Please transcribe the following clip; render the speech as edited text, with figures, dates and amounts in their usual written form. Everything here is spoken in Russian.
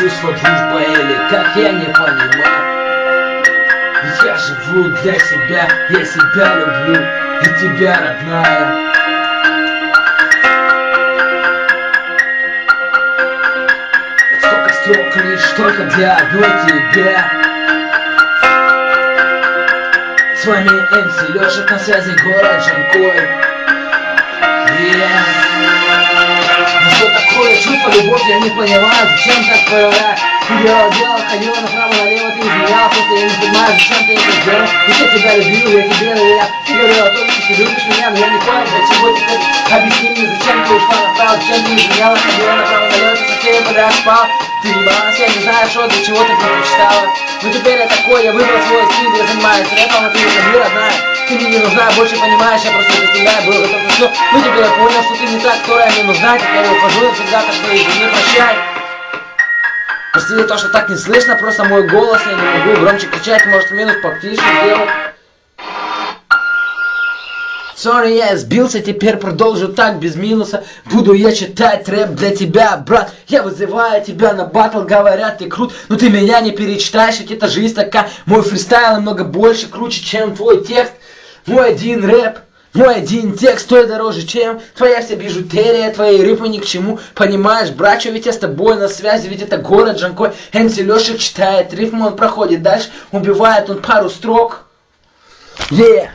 чувство дружба или как я не понимаю. Ведь я живу для себя, я себя люблю и тебя, родная. Столько строк лишь только для одной тебя. С вами МС Лёшек, на связи город Джанкой. Ну что такое чувство, любовь, я не понимаю, зачем так проявлять? Ты делала, ходила направо-налево, ты изменяла, просто я не понимаю, зачем ты это сделал. Ведь я тебя любил, я тебе доверял. Ты говорила о том, что ты любишь меня, но я не понял, для чего ты так. Объясни мне, зачем ты ушла направо, зачем ты изменяла, ходила направо-налево, ты со всеми подряд спал. Ты не баланс, я не знаю, что, для чего ты предпочитала. Но теперь я такой, я выбрал свой стиль, я занимаюсь рэпом, а ты не люблю, родная. Ты мне не нужна, больше понимаешь, я просто для тебя был готов на все. Ну теперь я понял, что ты не та, которая мне нужна. Теперь я ухожу навсегда, так что извини, прощай. Прости за то, что так не слышно, просто мой голос, я не могу громче кричать, может минус потише сделать. Sorry, я сбился, теперь продолжу так, без минуса. Буду я читать рэп для тебя, брат. Я вызываю тебя на батл, говорят, ты крут. Но ты меня не перечитаешь, ведь это жизнь такая. Мой фристайл намного больше, круче, чем твой текст. Мой один рэп, мой один текст стоит дороже, чем твоя вся бижутерия, твои рифмы ни к чему. Понимаешь, брат, ведь я с тобой на связи, ведь это город Джанкой. МС Лёшек читает рифму, он проходит дальше, убивает он пару строк. Yeah.